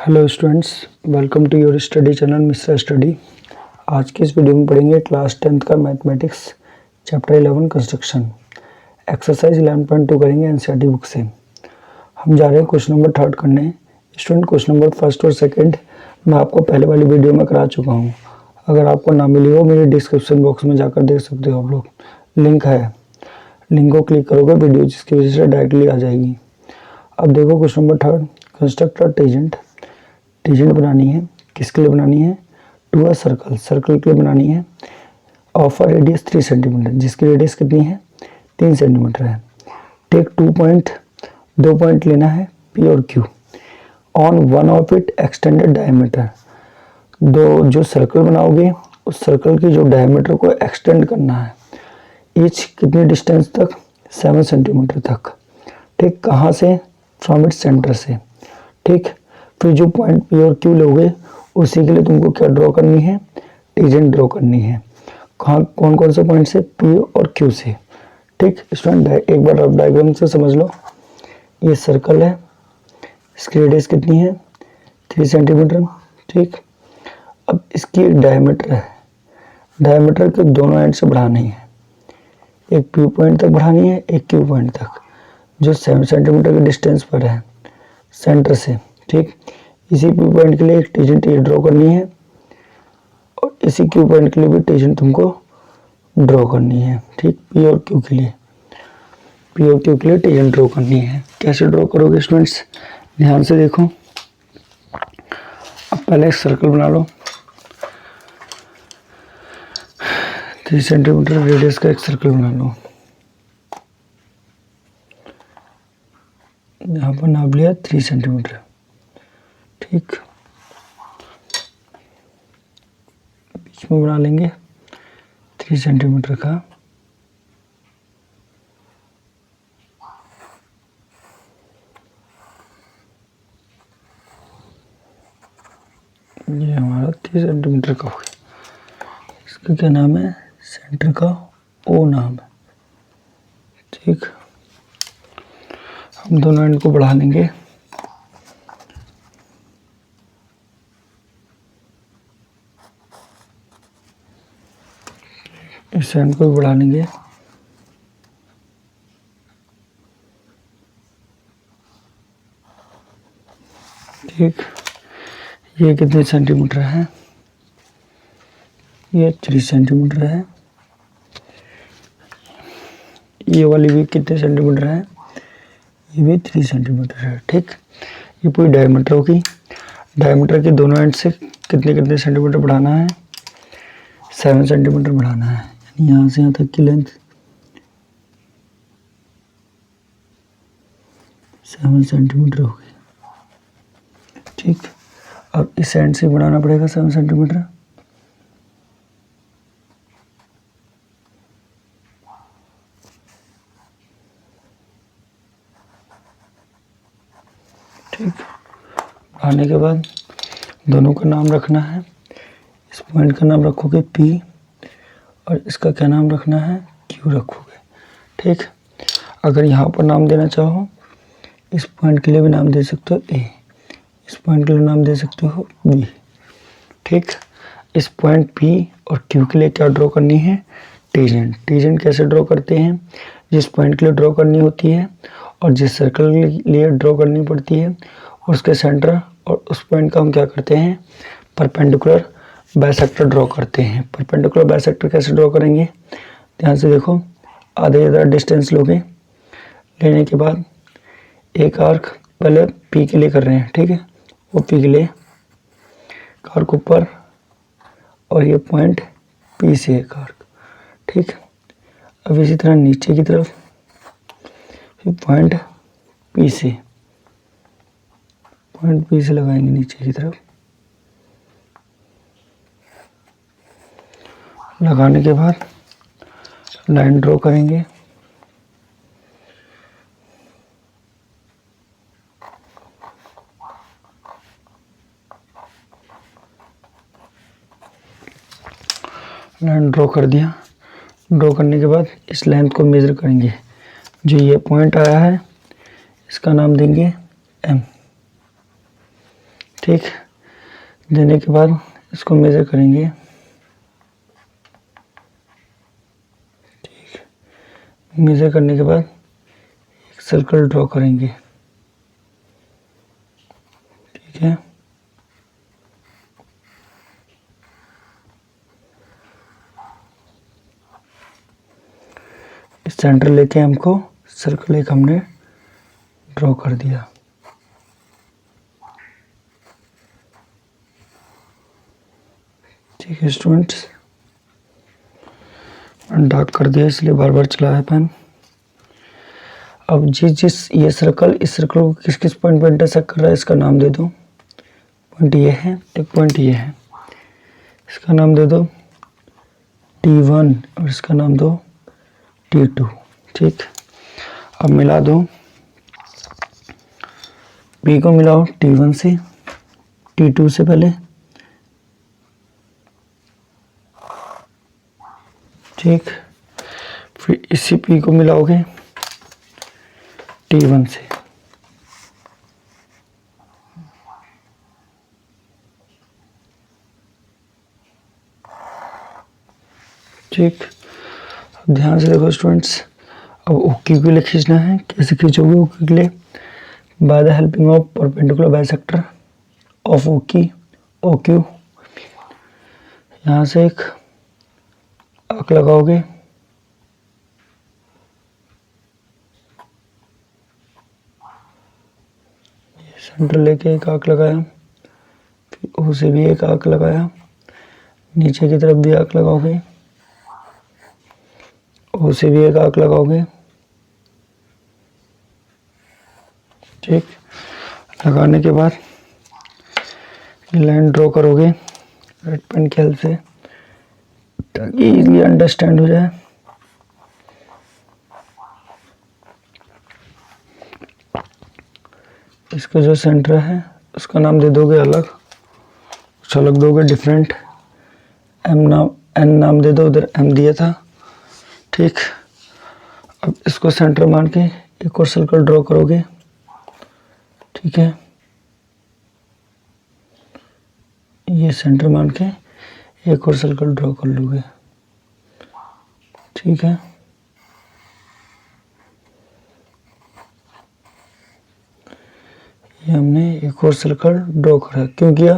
Hello students, welcome to your study channel mister study. आज की इस वीडियो में पढ़ेंगे क्लास 10th का मैथमेटिक्स चैप्टर 11 कंस्ट्रक्शन एक्सरसाइज 11.2 करेंगे एनसीईआरटी बुक से। हम जा रहे हैं क्वेश्चन नंबर 3 करने। स्टूडेंट क्वेश्चन नंबर फर्स्ट और सेकंड मैं आपको पहले वाली वीडियो में करा चुका हूँ। अगर आपको ना मिली हो मेरे डिस्क्रिप्शन बॉक्स में जाकर देख सकते हो। आप लोग लिंक है, लिंक को क्लिक करोगे वीडियो जिसकी वजह से डायरेक्टली आ जाएगी। अब देखो question number 3, construct a tangent. Tangent बनानी है, किसके लिए बनानी है? टू अ सर्कल, सर्कल के लिए बनानी है। ऑफ अ रेडियस 3 सेंटीमीटर, जिसकी रेडियस कितनी है? 3 सेंटीमीटर है। टेक 2 पॉइंट, 2 पॉइंट लेना है पी और Q. On one of it extended diameter, दो जो सर्कल बनाओगे उस सर्कल की जो डायमीटर को एक्सटेंड करना है। ईच कितनी डिस्टेंस तक? 7 सेंटीमीटर तक। ठीक, कहाँ से? फ्रॉम इट सेंटर से। ठीक, फिर जो पॉइंट पी और क्यू लोगे उसी के लिए तुमको क्या ड्रॉ करनी है? टेजेंट ड्रॉ करनी है। कहाँ, कौन कौन से पॉइंट से? पी और क्यू से। ठीक स्टूडेंट, एक बार आप डायग्राम से समझ लो। ये सर्कल है, इसकी रेडियस कितनी है? 3 सेंटीमीटर। ठीक, अब इसकी एक डायमीटर है, डायमीटर के दोनों एंड से बढ़ानी है। एक पी पॉइंट तक बढ़ानी है, एक क्यू पॉइंट तक, जो 7 सेंटीमीटर के डिस्टेंस पर है सेंटर से। ठीक, इसी पी पॉइंट के लिए एक टेजेंट ड्रॉ करनी है और इसी क्यू पॉइंट के लिए भी टेजेंट तुमको ड्रॉ करनी है। ठीक, पी और क्यू के लिए, पी और क्यू के लिए टेजेंट ड्रॉ करनी है। कैसे ड्रॉ करोगे स्टूडेंट्स, ध्यान से देखो। अब पहले एक सर्कल बना लो, 3 सेंटीमीटर रेडियस का एक सर्कल बना लो। यहाँ पर नाप लिया 3 सेंटीमीटर। ठीक, बीच में बना लेंगे 3 सेंटीमीटर का। ये हमारा 3 सेंटीमीटर का हो गया। इसका क्या नाम है? सेंटर का ओ नाम है। ठीक, हम दोनों एंड को बढ़ा लेंगे। इस एंड को भी बढ़ा लेंगे। ठीक, ये कितने सेंटीमीटर है? ये 3 सेंटीमीटर है। ये वाली भी कितने सेंटीमीटर है? ये भी 3 सेंटीमीटर है। ठीक, ये पूरी डायमीटर होगी। डायमीटर के दोनों एंड से कितने कितने सेंटीमीटर बढ़ाना है? 7 सेंटीमीटर बढ़ाना है। यानी यहाँ से यहाँ तक की लेंथ 7 सेंटीमीटर होगी। ठीक, अब इस एंड से बढ़ाना पड़ेगा 7 सेंटीमीटर। ठीक, बढ़ाने के बाद दोनों का नाम रखना है। इस पॉइंट का नाम रखोगे P और इसका क्या नाम रखना है? Q रखोगे। ठीक, अगर यहाँ पर नाम देना चाहो इस पॉइंट के लिए भी नाम दे सकते हो A, इस पॉइंट के लिए नाम दे सकते हो B। ठीक, इस पॉइंट P और Q के लिए क्या ड्रॉ करनी है? टेजेंट। टेजेंट कैसे ड्रॉ करते हैं? जिस पॉइंट के लिए ड्रॉ करनी होती है और जिस सर्कल के लिए ड्रॉ करनी पड़ती है उसके सेंटर और उस पॉइंट का हम क्या करते हैं? परपेंडिकुलर बाइसेक्टर ड्रॉ करते हैं। परपेंडिकुलर बाइसेक्टर कैसे ड्रॉ करेंगे? ध्यान से देखो। आधे ज़्यादा डिस्टेंस लोगे, लेने के बाद एक आर्क पहले P के लिए कर रहे हैं। ठीक है, वो P के लिए आर्क ऊपर और ये पॉइंट P से एक आर्क। ठीक, अब इसी तरह नीचे की तरफ पॉइंट P से, पॉइंट P से लगाएंगे नीचे की तरफ। लगाने के बाद लाइन ड्रॉ करेंगे। लाइन ड्रॉ कर दिया। ड्रॉ करने के बाद इस लेंथ को मेज़र करेंगे। जो ये पॉइंट आया है इसका नाम देंगे M। ठीक, देने के बाद इसको मेज़र करेंगे। ठीक, मेज़र करने के बाद एक सर्कल ड्रॉ करेंगे। ठीक है, इस सेंटर लेके हमको सर्कल एक हमने ड्रॉ कर दिया। ठीक है स्टूडेंट्स, डार्क कर दिया इसलिए बार बार चला है पेन। अब जिस ये सर्कल, इस सर्कल को किस किस पॉइंट पर इंटरसेक्ट कर रहा है इसका नाम दे दो। पॉइंट ये है, एक पॉइंट ये है, इसका नाम दे दो T1 और इसका नाम दो T2। ठीक, अब मिला दो, P को मिलाओ T1 से, T2 से पहले। ठीक, फिर इसी P को मिलाओगे T1 से। ठीक, अब ध्यान से देखो स्टूडेंट्स, अब OQ के लिए खींचना है। कैसे खींचोगे OQ के लिए? By the helping of perpendicular bisector of OQ। यहाँ से एक आर्क लगाओगे, सेंटर लेके एक आर्क लगाया, फिर O से भी एक आर्क लगाया, नीचे की तरफ भी आर्क लगाओगे, O से भी एक आर्क लगाओगे। ठीक, लगाने के बाद लाइन ड्रॉ करोगे रेड पेन की हेल्प से, ताकि इजीली अंडरस्टैंड हो जाए। इसका जो सेंटर है उसका नाम दे दोगे अलग, कुछ अलग दोगे, डिफरेंट। N नाम दे दो, उधर M दिया था। ठीक, अब इसको सेंटर मान के एक और सर्कल ड्रॉ करोगे। ठीक है, ये सेंटर मान के एक और सर्कल ड्रॉ कर लोगे। ठीक है, ये हमने एक और सर्कल ड्रॉ करा। क्यों किया?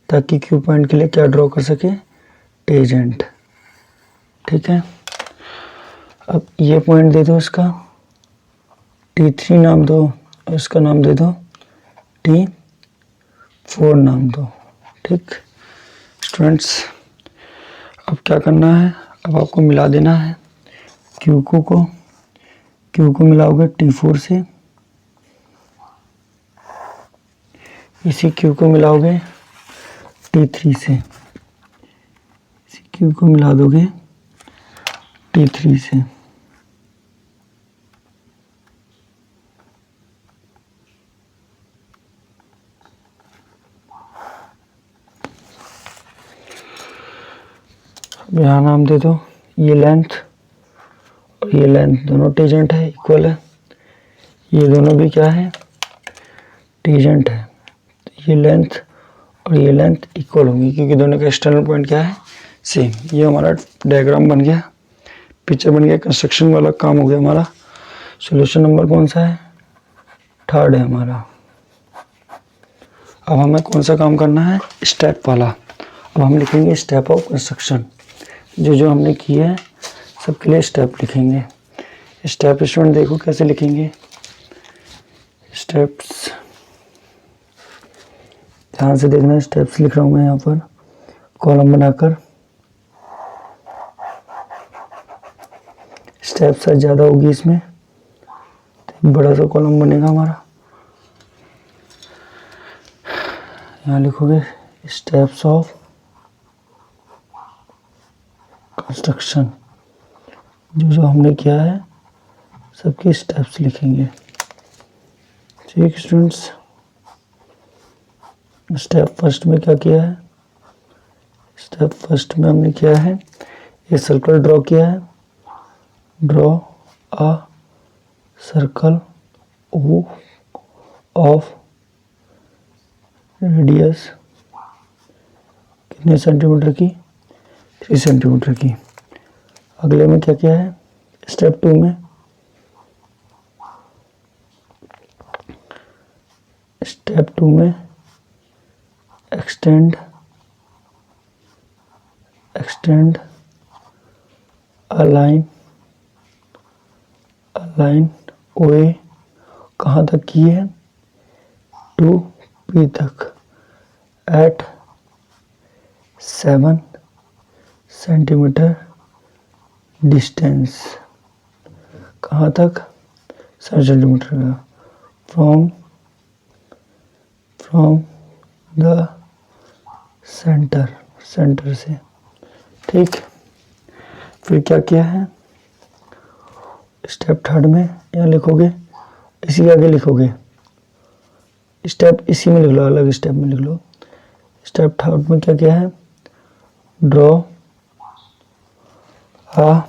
ताकि Q पॉइंट के लिए क्या ड्रॉ कर सके? टेंजेंट। ठीक है, अब ये पॉइंट दे दो, इसका T3 नाम दो और इसका नाम दे दो T4 नाम दो। ठीक स्टूडेंट्स, अब क्या करना है? अब आपको मिला देना है Q को मिलाओगे T4 से, इसी Q को मिलाओगे T3 से, इसी Q को मिला दोगे T3 से। यहाँ नाम दे दो, ये लेंथ और ये लेंथ दोनों टेंजेंट है, इक्वल है। ये दोनों भी क्या है? टेंजेंट है। तो ये लेंथ और ये लेंथ इक्वल होंगी, क्योंकि दोनों का एक्सटर्नल पॉइंट क्या है? सेम। ये हमारा डायग्राम बन गया, पिक्चर बन गया, कंस्ट्रक्शन वाला काम हो गया हमारा। सॉल्यूशन नंबर कौन सा है? 3rd है हमारा। अब हमें कौन सा काम करना है? स्टेप वाला। अब हम लिखेंगे स्टेप ऑफ कंस्ट्रक्शन। जो हमने किया है सबके लिए स्टेप लिखेंगे। स्टेप स्टूडेंट देखो कैसे लिखेंगे स्टेप्स, ध्यान से देखना। स्टेप्स लिख रहा हूँ मैं यहाँ पर कॉलम बनाकर। स्टेप साइज ज़्यादा होगी इसमें, तो बड़ा सा कॉलम बनेगा हमारा। यहाँ लिखोगे स्टेप्स ऑफ कंस्ट्रक्शन। जो हमने किया है सबके स्टेप्स लिखेंगे। ठीक स्टूडेंट्स, स्टेप फर्स्ट में क्या किया है? स्टेप फर्स्ट में हमने किया है, ये सर्कल ड्रॉ किया है। Draw a circle of radius कितने सेंटीमीटर की, 3 सेंटीमीटर की। अगले में क्या क्या है, स्टेप 2 में एक्सटेंड अलाइन ओए कहाँ तक की है, टू पी तक, एट 7 सेंटीमीटर डिस्टेंस, कहाँ तक, 7 सेंटीमीटर का, फ्रॉम द सेंटर से। ठीक, फिर क्या क्या है, स्टेप 3 में यहाँ लिखोगे, इसी के आगे लिखोगे, स्टेप इसी में लिख लो, अलग स्टेप में लिख लो। स्टेप 3 में क्या क्या है, draw a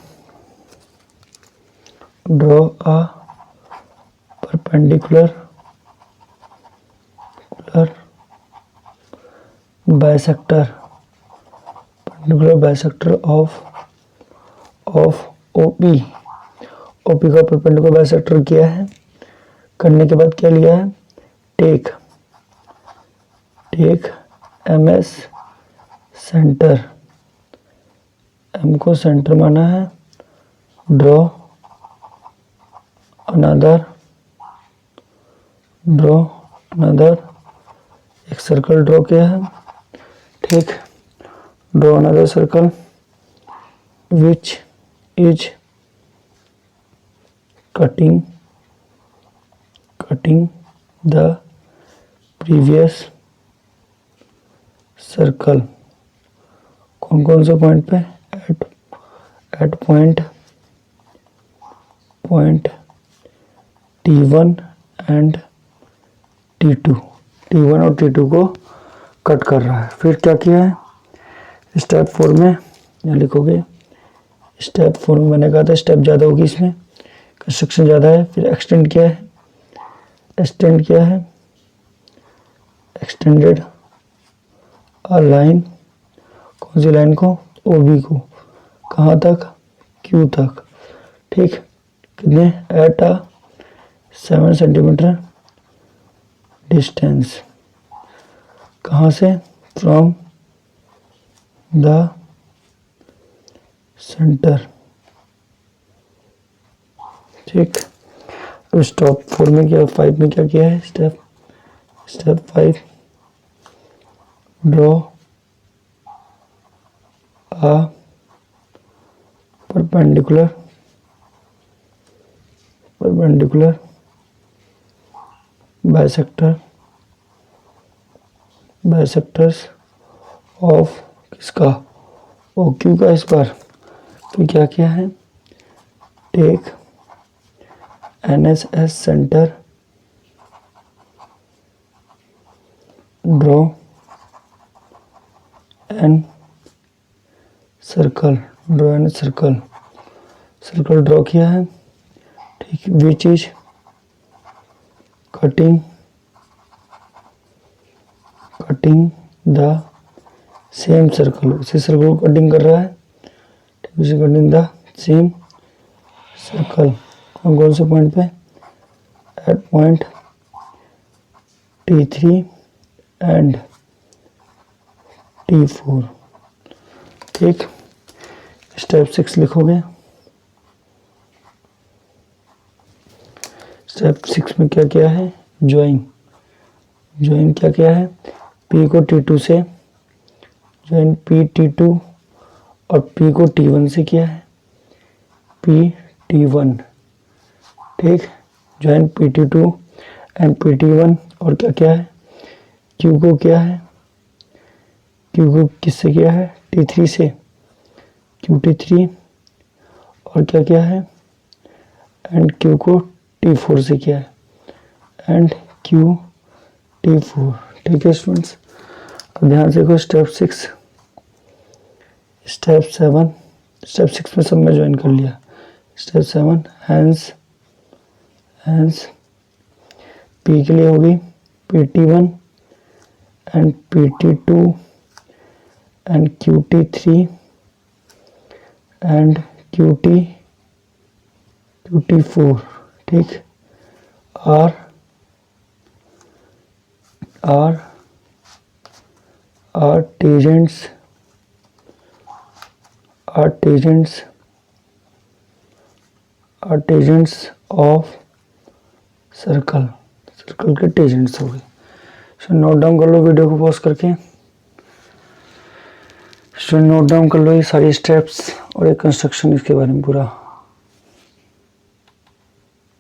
perpendicular bisector of OP का परपेंडिकुलर बाइसेक्टर किया है। करने के बाद क्या लिया है, टेक MS सेंटर, M को सेंटर माना है। ड्रॉ अनदर एक सर्कल ड्रॉ किया है। ठीक, draw another circle which is cutting the previous circle. कौन कौन से पॉइंट पे, eight point T1 and T2 और T2 को कट कर रहा है। फिर क्या किया है, स्टेप 4 में यहाँ लिखोगे, स्टेप 4 में मैंने कहा था स्टेप ज़्यादा होगी, इसमें कंस्ट्रक्शन ज़्यादा है। फिर एक्सटेंड किया है, एक्सटेंडेड अ लाइन, कौन सी लाइन को, OB को, कहाँ तक, Q तक। ठीक, कितने, एट 7 सेंटीमीटर डिस्टेंस, कहाँ से, फ्रॉम द सेंटर। ठीक, अब स्टेप 4 में क्या, 5 में क्या किया है, step 5 draw a perpendicular bisectors of किसका, OQ का इस बार। तो क्या किया है, take NSS centre, draw an circle draw किया है। ठीक, which is cutting the same circle, उसी सर्कल को कटिंग कर रहा है। ठीक, उसी कटिंग द सेम सर्कल, कौन कौन से पॉइंट पे, eight point T3 and T4। ठीक, स्टेप 6 लिखोगे, स्टेप 6 में क्या क्या है, ज्वाइन क्या क्या है, P को T2 से, ज्वाइन P T2 और P को T1 से किया है, P T1। ठीक, join P T2 and P T1, और क्या क्या है, Q को क्या है, Q को किससे किया है, T3 से, Q T3, और क्या क्या है, एंड Q को T4 से किया है, एंड Q T4। ठीक है स्टूडेंट्स, अब ध्यान से देखो, स्टेप 6 में सब में ज्वाइन कर लिया। स्टेप 7 हैंस P के लिए होगी PT1 and PT2 and QT3 and QT4, ठीक, are tangents of सर्कल के टेंजेंट्स हो गए। सो नोट डाउन कर लो वीडियो को पॉज करके। सो नोट डाउन कर लो ये सारी स्टेप्स और एक कंस्ट्रक्शन इसके बारे में पूरा।